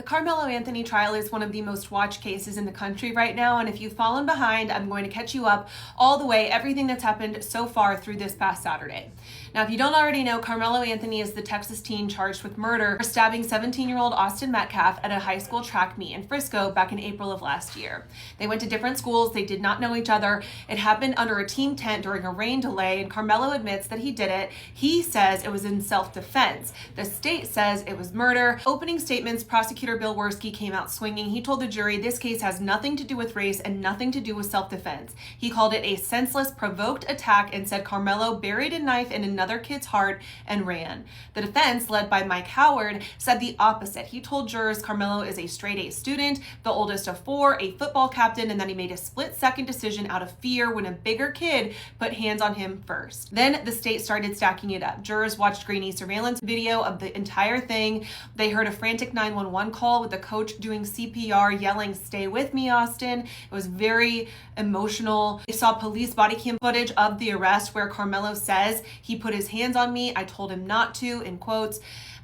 Carmelo Anthony trial is one of the most watched cases in the country right now, and if you've fallen behind, I'm going to catch you up all the way, everything that's happened so far through this past Saturday. Now, if you don't already know, Carmelo Anthony is the Texas teen charged with murder for stabbing 17-year-old Austin Metcalf at a high school track meet in Frisco back in April of last year. They went to different schools, they did not know each other. It happened under a team tent during a rain delay, and Carmelo admits that he did it. He says it was in self-defense. The state says it was murder. Opening statements, prosecutor Bill Werski came out swinging. He told the jury this case has nothing to do with race and nothing to do with self-defense. He called it a senseless, provoked attack and said Carmelo buried a knife in another kid's heart and ran. The defense, led by Mike Howard, said the opposite. He told jurors Carmelo is a straight-A student, the oldest of four, a football captain, and then he made a split-second decision out of fear when a bigger kid put hands on him first. Then the state started stacking it up. Jurors watched grainy surveillance video of the entire thing. They heard a frantic 911 call with the coach doing CPR, yelling, "Stay with me, Austin." It was very emotional. They saw police body cam footage of the arrest where Carmelo says he put his hands on me. I told him not to, in quotes.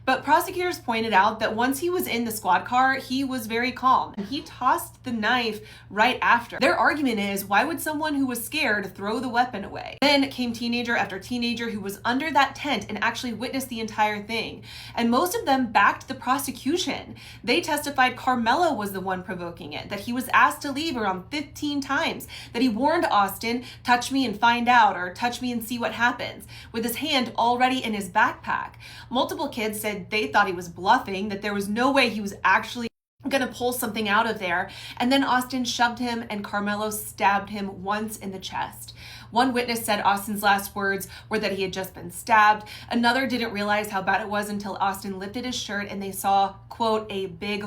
But prosecutors pointed out that once he was in the squad car, he was very calm. And he tossed the knife right after. Their argument is, why would someone who was scared throw the weapon away? Then came teenager after teenager who was under that tent and actually witnessed the entire thing. And most of them backed the prosecution. They testified Carmelo was the one provoking it, that he was asked to leave around 15 times, that he warned Austin, touch me and find out, or touch me and see what happens, with his hand already in his backpack. Multiple kids said they thought he was bluffing, that there was no way he was actually gonna pull something out of there. And then Austin shoved him and Carmelo stabbed him once in the chest. One witness said Austin's last words were that he had just been stabbed. Another didn't realize how bad it was until Austin lifted his shirt and they saw, quote, a big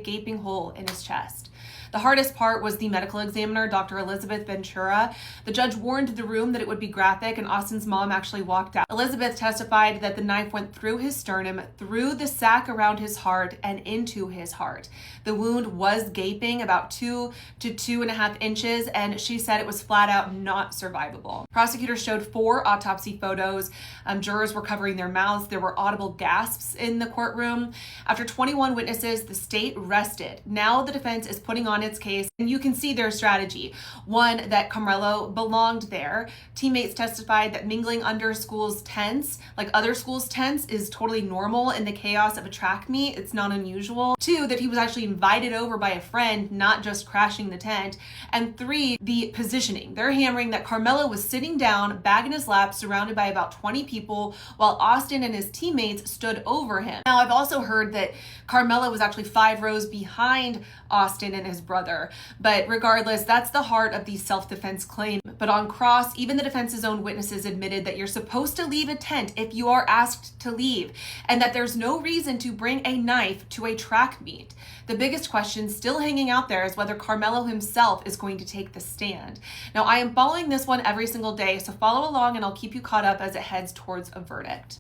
gaping hole in his chest. The hardest part was the medical examiner, Dr. Elizabeth Ventura. The judge warned the room that it would be graphic, and Austin's mom actually walked out. Elizabeth testified that the knife went through his sternum, through the sac around his heart, and into his heart. The wound was gaping about 2 to 2.5 inches, and she said it was flat out not survivable. Prosecutors showed 4 autopsy photos. Jurors were covering their mouths. There were audible gasps in the courtroom. After 21 witnesses, the state rested. Now the defense is putting on its case, and you can see their strategy. One, that Carmelo belonged there. Teammates testified that mingling under schools' tents, like other schools' tents, is totally normal in the chaos of a track meet. It's not unusual. 2, that he was actually invited over by a friend, not just crashing the tent. And 3, the positioning. They're hammering that Carmelo was sitting down, bag in his lap, surrounded by about 20 people, while Austin and his teammates stood over him. Now, I've also heard that Carmelo was actually 5 rows behind Austin and his brother. But regardless, that's the heart of the self-defense claim. But on cross, even the defense's own witnesses admitted that you're supposed to leave a tent if you are asked to leave, and that there's no reason to bring a knife to a track meet. The biggest question still hanging out there is whether Carmelo himself is going to take the stand. Now, I am following this one every single day, so follow along and I'll keep you caught up as it heads towards a verdict.